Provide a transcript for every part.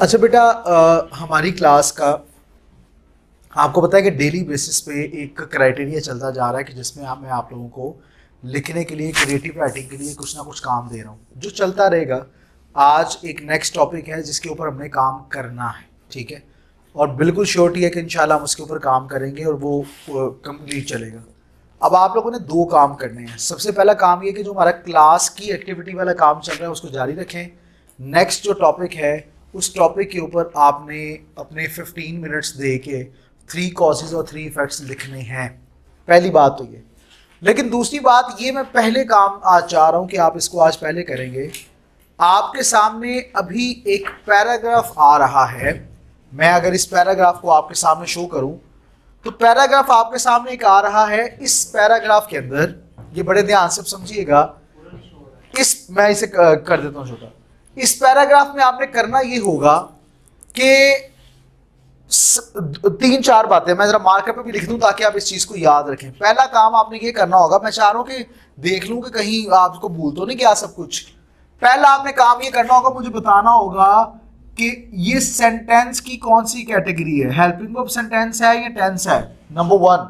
अच्छा बेटा, हमारी क्लास का आपको पता है कि डेली बेसिस पे एक क्राइटेरिया चलता जा रहा है कि जिसमें मैं आप लोगों को लिखने के लिए, क्रिएटिव राइटिंग के लिए कुछ ना कुछ काम दे रहा हूँ जो चलता रहेगा। आज एक नेक्स्ट टॉपिक है जिसके ऊपर हमने काम करना है, ठीक है। और बिल्कुल श्योरिटी है कि इंशाल्लाह हम उसके ऊपर काम करेंगे और वो कंप्लीट चलेगा। अब आप लोगों ने दो काम करने हैं। सबसे पहला काम ये कि जो हमारा क्लास की एक्टिविटी वाला काम चल रहा है उसको जारी रखें। नेक्स्ट जो टॉपिक है उस टॉपिक के ऊपर आपने अपने 15 मिनट्स दे के 3 कॉजेज और 3 इफेक्ट्स लिखने हैं। पहली बात तो ये। लेकिन दूसरी बात ये, मैं पहले काम आज चाह रहा हूं कि आप इसको आज पहले करेंगे। आपके सामने अभी एक पैराग्राफ आ रहा है। मैं अगर इस पैराग्राफ को आपके सामने शो करूं तो पैराग्राफ आपके सामने एक आ रहा है। इस पैराग्राफ के अंदर, ये बड़े ध्यान से समझिएगा, मैं इसे कर देता हूं छोटा। इस पैराग्राफ में आपने करना ये होगा कि 3-4 बातें मैं जरा मार्कर पे भी लिख दूं ताकि आप इस चीज को याद रखें। पहला काम आपने ये करना होगा, मैं चाह रहा हूं कि देख लूं कि कहीं आपको भूल तो नहीं गया सब कुछ। पहला आपने काम ये करना होगा, मुझे बताना होगा कि ये सेंटेंस की कौन सी कैटेगरी है। हेल्पिंग वर्ब सेंटेंस है या टेंस है? नंबर 1,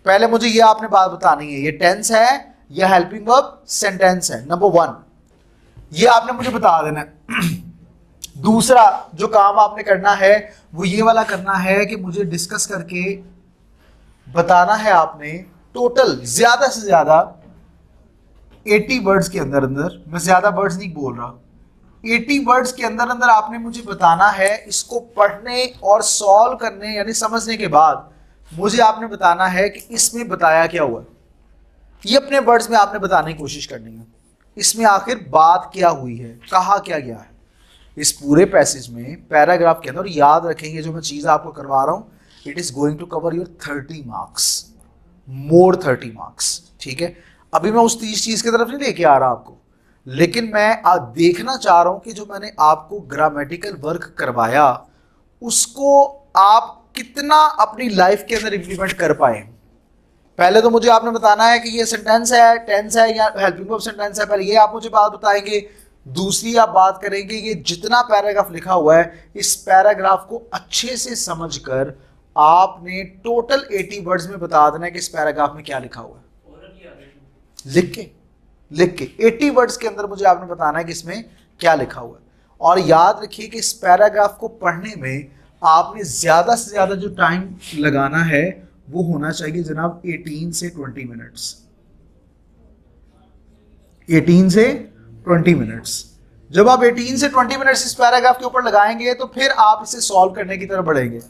पहले मुझे ये आपने बात बतानी है, ये टेंस है या हेल्पिंग वर्ब सेंटेंस है। नंबर 1 ये आपने मुझे बता देना है। दूसरा जो काम आपने करना है वो ये वाला करना है कि मुझे डिस्कस करके बताना है आपने टोटल ज्यादा से ज्यादा 80 वर्ड्स के अंदर अंदर, मैं ज्यादा वर्ड्स नहीं बोल रहा, 80 वर्ड्स के अंदर अंदर आपने मुझे बताना है। इसको पढ़ने और सॉल्व करने यानी समझने के बाद मुझे आपने बताना है कि इसमें बताया क्या हुआ। ये अपने वर्ड्स में आपने बताने की कोशिश करनी है। इसमें आखिर बात क्या हुई है, कहा क्या गया है इस पूरे पैसेज में, पैराग्राफ के अंदर। और याद रखेंगे जो मैं चीज आपको करवा रहा हूं, it is going to cover your 30 marks, more 30 marks, ठीक है। अभी मैं उस 30 चीज की तरफ नहीं लेके आ रहा आपको, लेकिन मैं देखना चाह रहा हूं कि जो मैंने आपको ग्रामेटिकल वर्क करवाया उसको आप कितना अपनी लाइफ के अंदर इंप्लीमेंट कर पाए। पहले तो मुझे आपने बताना है कि ये सेंटेंस है, टेंस है या हेल्पिंग वर्ब सेंटेंस है। पहले ये आप मुझे बात बताएंगे। दूसरी आप बात करेंगे ये जितना पैराग्राफ लिखा हुआ है इस पैराग्राफ को अच्छे से समझकर आपने टोटल 80 वर्ड्स में बता देना है कि इस पैराग्राफ में क्या लिखा हुआ है। लिख के 80 वर्ड्स के अंदर मुझे आपने बताना है कि इसमें क्या लिखा हुआ है। और याद रखिए कि इस पैराग्राफ को पढ़ने में आपने ज्यादा से ज्यादा जो टाइम लगाना है वो होना चाहिए जनाब 18 से 20 मिनट्स। 18 से 20 मिनट्स। जब आप 18 से 20 मिनट्स इस पैराग्राफ के ऊपर लगाएंगे तो फिर आप इसे सॉल्व करने की तरफ बढ़ेंगे।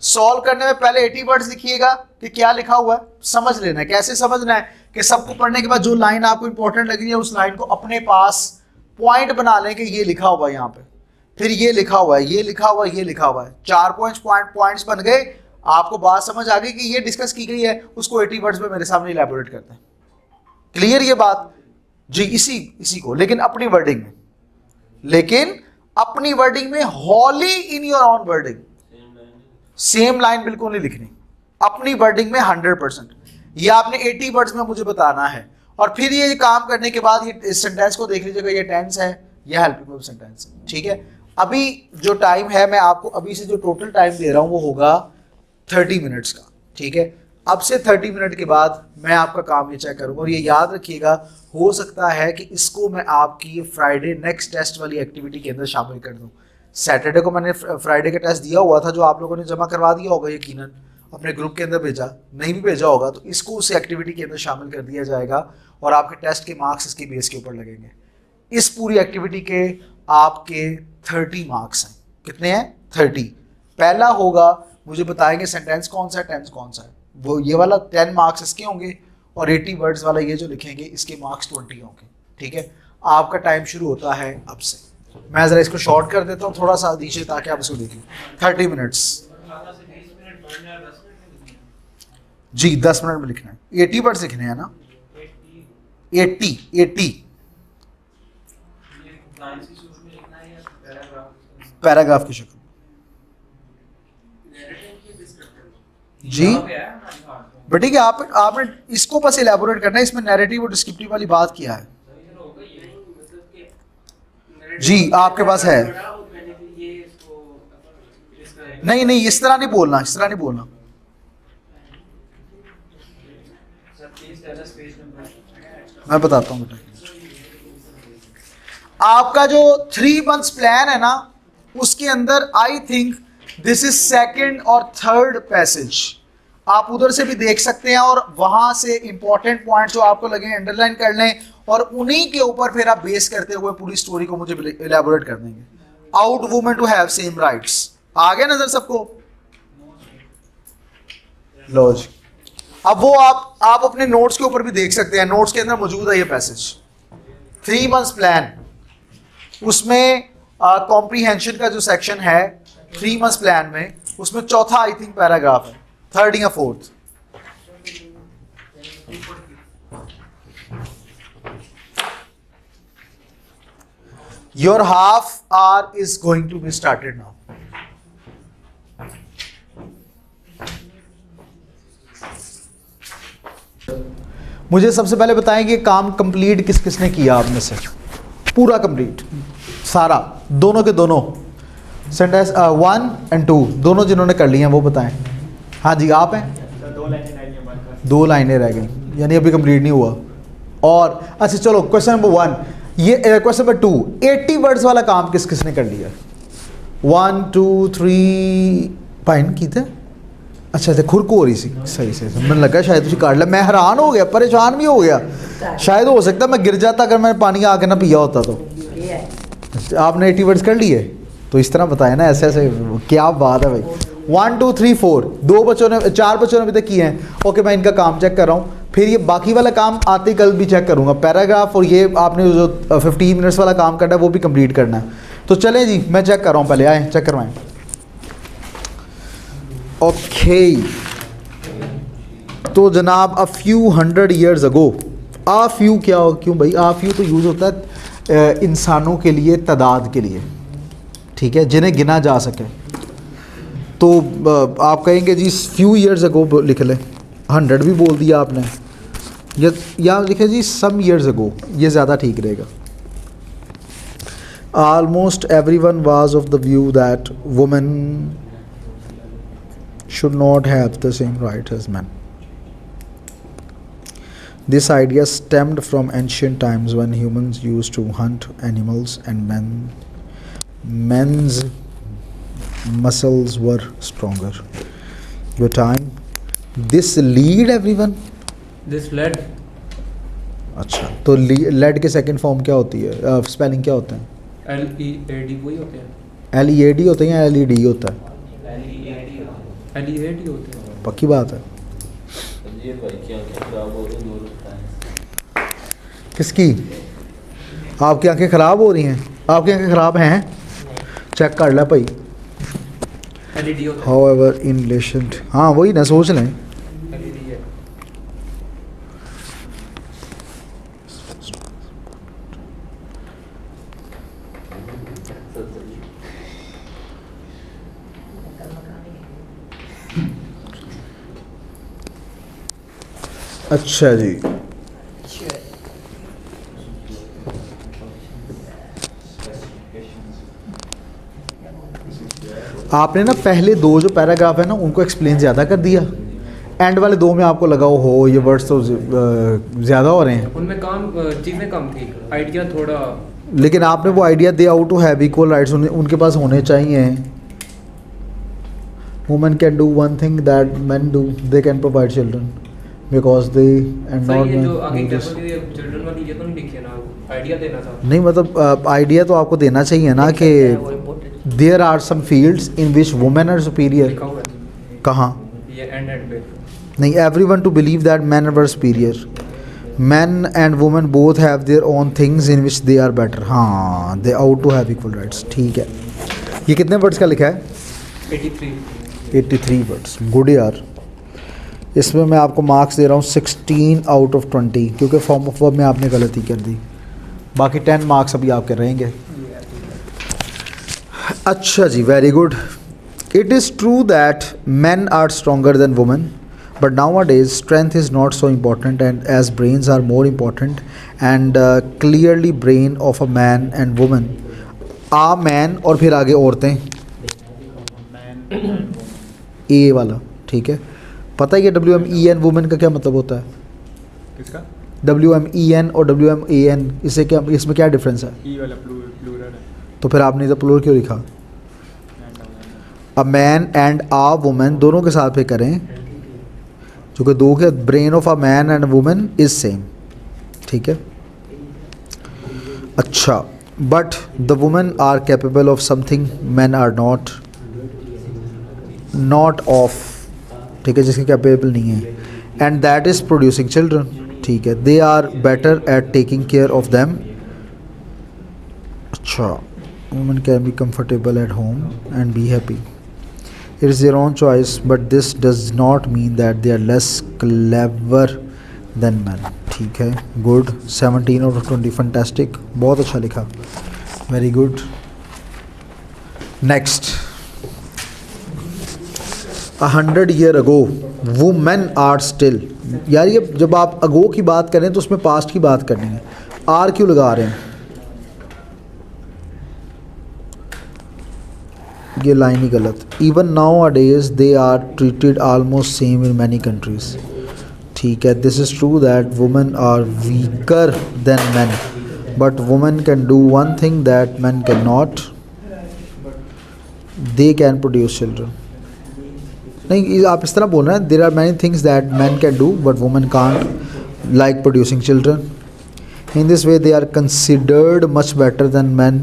सॉल्व करने में पहले 80 वर्ड्स लिखिएगा कि क्या लिखा हुआ है, समझ लेना है। कैसे समझना है कि सबको पढ़ने के बाद जो लाइन आपको इंपॉर्टेंट लग रही है उस लाइन को अपने पास पॉइंट बना लें कि ये लिखा हुआ है यहाँ पे, फिर ये लिखा हुआ है, ये लिखा हुआ है, ये लिखा हुआ है। 4 पॉइंट्स बन गए। आपको बात समझ आ गई कि ये डिस्कस की गई है, उसको 80 वर्ड्स में मेरे सामने इलैबोरेट करते हैं। क्लियर ये बात जी? इसी को लेकिन अपनी वर्डिंग में, wholly in your own wording. Same line बिल्कुल नहीं लिखनी, अपनी वर्डिंग में 100%। ये आपने 80 वर्ड्स में मुझे बताना है। और फिर ये काम करने के बाद ये सेंटेंस को देख लीजिएगा, ये टेंस है या हेल्पिंग वर्ब सेंटेंस है, ठीक है। अभी जो टाइम है मैं आपको अभी से जो टोटल टाइम दे रहा हूं वो होगा 30 मिनट्स का, ठीक है। अब से 30 मिनट के बाद मैं आपका काम ये चेक करूंगा। और ये याद रखिएगा, हो सकता है कि इसको मैं आपकी फ्राइडे नेक्स्ट टेस्ट वाली एक्टिविटी के अंदर शामिल कर दूं। सैटरडे को मैंने फ्राइडे का टेस्ट दिया हुआ था जो आप लोगों ने जमा करवा दिया होगा, यकीनन अपने ग्रुप के अंदर भेजा, नहीं भी भेजा होगा तो इसको उस एक्टिविटी के अंदर शामिल कर दिया जाएगा और आपके टेस्ट के मार्क्स इसके बेस के ऊपर लगेंगे। इस पूरी एक्टिविटी के आपके 30 मार्क्स हैं। कितने हैं? 30। पहला होगा मुझे बताएंगे सेंटेंस कौन सा है, टेंस कौन सा है, वो ये वाला 10 मार्क्स इसके होंगे। और 80 वर्ड्स वाला ये जो लिखेंगे इसके मार्क्स 20 होंगे, ठीक है। आपका टाइम शुरू होता है अब से। मैं जरा इसको शॉर्ट कर देता हूँ थोड़ा सा नीचे ताकि आप इसको देखें। 30 मिनट्स जी, 10 मिनट में लिखना है। 80 वर्ड्स लिखने हैं ना, 80 पैराग्राफ की शक्ल जी। बेटे कि आपने इसको बस इलैबोरेट करना है। इसमें नैरेटिव और डिस्क्रिप्टिव वाली बात किया है जी, आपके पास है। नहीं नहीं, इस तरह नहीं बोलना, इस तरह नहीं बोलना। मैं बताता हूँ बेटा, आपका जो 3 months प्लान है ना, उसके अंदर I think this is second और थर्ड पैसेज। आप उधर से भी देख सकते हैं और वहां से इंपॉर्टेंट पॉइंट जो आपको लगे अंडरलाइन कर लें और उन्हीं के ऊपर फिर आप बेस करते हुए पूरी स्टोरी को मुझे इलेबोरेट कर देंगे। Ought women to have same rights, आ गया नजर सबको? लो जी, अब वो आप अपने नोट्स के ऊपर भी देख सकते हैं, नोट्स के अंदर मौजूद है ये पैसेज। 3 months प्लान, उसमें कॉम्प्रीहेंशन का जो सेक्शन है 3 months प्लान में, उसमें चौथा आई थिंक पैराग्राफ है, थर्ड या fourth. Your half hour is going to be started now. मुझे सबसे पहले बताएं कि काम कंप्लीट किस किसने किया आप में से? पूरा कंप्लीट सारा, दोनों के दोनों सेंटेंस 1 और 2 दोनों जिन्होंने कर लिए हैं वो बताएं। हाँ जी, आप हैं? 2 लाइनें रह गई, यानी अभी कंप्लीट नहीं हुआ। और अच्छा चलो, क्वेश्चन नंबर 1, ये क्वेश्चन नंबर 2, 80 वर्ड्स वाला काम किस किसने कर लिया? 1 2 3 पाइन की थे। अच्छा अच्छा, खुरक हो रही सी, सही से मैंने लगा शायद तुझे काट लिया। मैं हैरान हो गया, परेशान भी हो गया, शायद हो सकता मैं गिर जाता अगर मैंने पानी आके ना पिया होता तो। आपने 80 वर्ड्स कर लिए, तो इस तरह बताया ना, ऐसे ऐसे, क्या बात है भाई। 1 2 3 4, 4 बच्चों ने अभी तक किए हैं। ओके, मैं इनका काम चेक कर रहा हूँ, फिर ये बाकी वाला काम आते ही कल भी चेक करूँगा, पैराग्राफ, और ये आपने जो 15 मिनट्स वाला काम करना है वो भी कंप्लीट करना है। तो चलें जी, मैं चेक कर रहा हूँ, पहले आए चेक करवाएं। ओके, तो जनाब, a few 100 years ago, uh few क्या हो, क्यों भाई आ फ्यू तो यूज़ होता है इंसानों के लिए, तादाद के लिए, ठीक है, जिन्हें गिना जा सके। तो आप कहेंगे जी फ्यू ईयर्स अगो लिख लें, 100 भी बोल दिया आपने, या लिखे जी सम ईयर्स अगो, ये ज़्यादा ठीक रहेगा। Almost every one was of the view that women should not have the same rights as men. This idea stemmed from ancient times when humans used to hunt animals and men's muscles were stronger. Your time. This lead everyone. This led. अच्छा, तो lead के second form क्या होती है, spelling क्या होता है? LEAD वही होते हैं। LEAD होते हैं या LED होता है? LEAD होते हैं। पक्की बात है? किसकी? आपकी आंखें ख़राब हो रही हैं? आपकी आंखें ख़राब हैं? चेक कर ले भाई। However in relation, हाँ वही ना, सोच लें। अच्छा जी, आपने ना पहले 2 जो पैराग्राफ है ना उनको एक्सप्लेन ज़्यादा कर दिया, एंड वाले 2 में आपको लगा हो ये वर्ड्स तो ज़्यादा हो रहे हैं, उनमें काम चीज़ें कम थी, आइडिया थोड़ा। लेकिन आपने वो idea they ought to have equal rights उनके पास होने चाहिए। Women can do one thing that men do, they can provide children because they and not children वाली ये तो नहीं लिखी है ना, आइडिया देना था। नहीं मतलब आइडिया तो आपको देना चाहिए ना कि there are some fields in which women are superior. कहाँ? ये एंड पे नहीं, everyone to believe that man are superior, man and women both have their own things in which they are better. हाँ, they ought to have equal rights, ठीक है। ये कितने words का लिखा है? 83 वर्ड्स। गुड यार, इसमें मैं आपको मार्क्स दे रहा हूँ 16 out of 20, क्योंकि फॉर्म ऑफ वर्ब में आपने गलती कर दी। बाकी 10 मार्क्स अभी आपके रहेंगे। अच्छा जी, very good. It is true that men are stronger than women, but nowadays strength is not so important and as brains are more important and clearly brain of a man and woman, a man और फिर आगे औरतें, ए वाला, ठीक है। पता है ये WMEN वुमेन का क्या मतलब होता है? किसका? WMEN और WMAN, इससे क्या, इसमें क्या डिफरेंस है? ई वाला प्लूरल है। तो फिर आपने इधर प्लूरल क्यों लिखा? A man and a women दोनों के साथ पे करें, जो कि दो के brain of a man and women is same, ठीक है। अच्छा, but the women are capable of something man are not of, ठीक है, जिसके कैपेबल नहीं है, and that is producing children, ठीक है। They are better at taking care of them. अच्छा, women can be comfortable at home and be happy. It is their own choice, but this does not mean that they are less clever than men. ठीक है, good, 17 out of 20, fantastic, बहुत अच्छा लिखा, very good. Next, 100 years ago women are still, यार ये जब आप अगो की बात करें तो उसमें पास्ट की बात करनी है, आर क्यों लगा रहे हैं? ये लाइन ही गलत। Even nowadays they are treated almost same in many countries, ठीक है। This is true that women are weaker than man, but women can do one thing that man can not, they can produce children. नहीं, आप इस तरह बोल रहे हैं, there are many things that man can do but women can't, like producing children. In this way they are considered much better than man,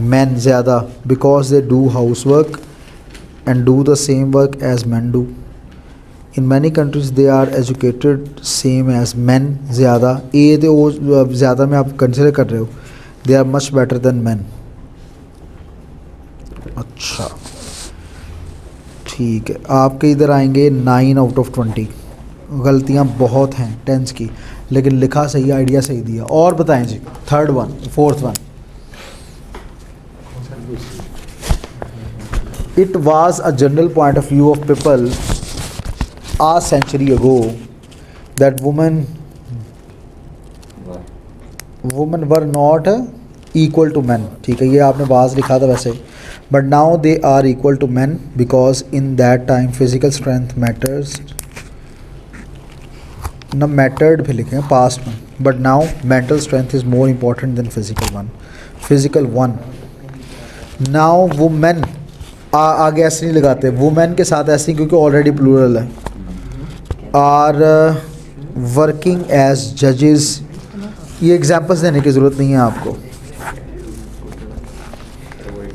men ज़्यादा, because they do housework and do the same work as men do. In many countries they are educated same as men ज़्यादा, ए तो वो ज़्यादा में आप consider कर रहे हो, they are much better than men। अच्छा, ठीक है, आपके इधर आएंगे 9 out of 20। गलतियाँ बहुत हैं टेंस की, लेकिन लिखा सही, आइडिया सही दिया। और बताएं जी, third one, fourth one. It was a general point of view of people a century ago that women were not equal to men, ठीक है, ये आपने वाज लिखा था वैसे, but now they are equal to men because in that time physical strength matters, ना mattered भी लिखे हैं past में, but now mental strength is more important than physical one। now women आगे ऐसे नहीं लगाते, वुमेन के साथ ऐसे ही क्योंकि ऑलरेडी प्लूरल है। आर वर्किंग एज जजेस, ये एग्जांपल्स देने की ज़रूरत नहीं है आपको,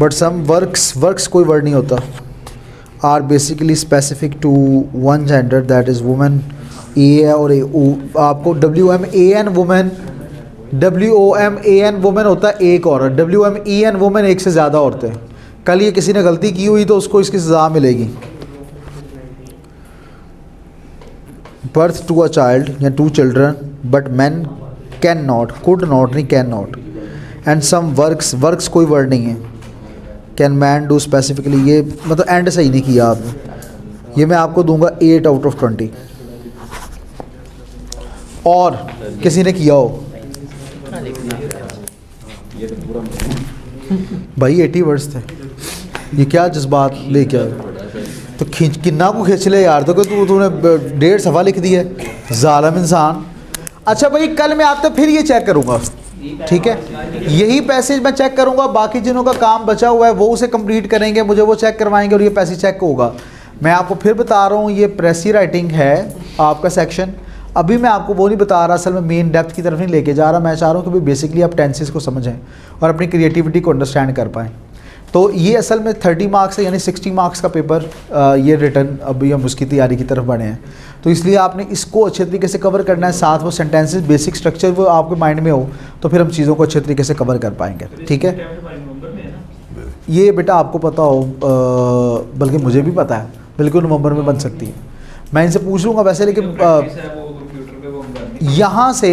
बट सम वर्क्स कोई वर्ड नहीं होता, are basically specific to one gender that is women. ए है और आपको WMAN वुमेन, WOMAN वुमेन होता है एक औरत, WMEN वुमेन एक से ज़्यादा औरतें। कल ये किसी ने गलती की हुई तो उसको इसकी सज़ा मिलेगी। बर्थ टू अ चाइल्ड या to children, but man can not, could not नहीं, can not. And some works कोई वर्ड नहीं है, कैन मैन डू स्पेसिफिकली, ये मतलब एंड सही नहीं किया आपने, ये मैं आपको दूंगा 8 out of 20। और किसी ने किया हो भाई, 80 वर्ड्स थे, ये क्या जज्बात लेके आए, तो खींच किन्ना को खींच ले यार, तो कि तूने 1.5 सफ़ा लिख दी है, ज़ालिम इंसान। अच्छा भाई, कल मैं आपसे फिर ये चेक करूँगा, ठीक है, यही पैसेज मैं चेक करूँगा, बाकी जिन्हों का काम बचा हुआ है वो उसे कंप्लीट करेंगे, मुझे वो चेक करवाएंगे और ये पैसेज चेक होगा। मैं आपको फिर बता रहा हूँ, ये प्रेसी राइटिंग है आपका सेक्शन। अभी मैं आपको वो नहीं बता रहा, असल में मेन डेप्थ की तरफ नहीं लेके जा रहा, मैं चाह रहा हूँ कि भाई बेसिकली आप टेंसेस को समझें और अपनी क्रिएटिविटी को अंडरस्टैंड कर पाएँ। तो ये असल में 30 मार्क्स है, यानी 60 मार्क्स का पेपर ये रिटर्न अभी हम उसकी तैयारी की तरफ बढ़े हैं, तो इसलिए आपने इसको अच्छे तरीके से कवर करना है, साथ वो सेंटेंसेस बेसिक स्ट्रक्चर वो आपके माइंड में हो, तो फिर हम चीज़ों को अच्छे तरीके से कवर कर पाएंगे, ठीक है। ये बेटा आपको पता हो, बल्कि मुझे भी पता है, बिल्कुल नवंबर में बन सकती है, मैं इनसे पूछ लूँगा वैसे, लेकिन यहाँ से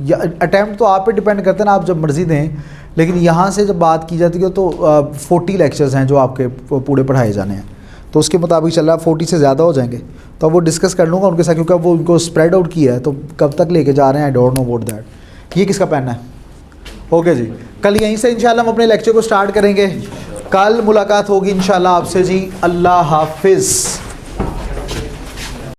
अटैम्प्ट तो आप पे डिपेंड करते हैं ना, आप जब मर्ज़ी दें, लेकिन यहाँ से जब बात की जाती है तो 40 लेक्चर्स हैं जो आपके पूरे पढ़ाए जाने हैं, तो उसके मुताबिक चल रहा है 40 से ज़्यादा हो जाएंगे, तो अब वो डिस्कस कर लूँगा उनके साथ, क्योंकि वो उनको स्प्रेड आउट किया है, तो कब तक लेके जा रहे हैं I don't know about that. ये किसका पेन है? ओके जी, कल यहीं से इंशाल्लाह हम अपने लेक्चर को स्टार्ट करेंगे कल मुलाकात होगी इंशाल्लाह आपसे जी। अल्लाह हाफिज़।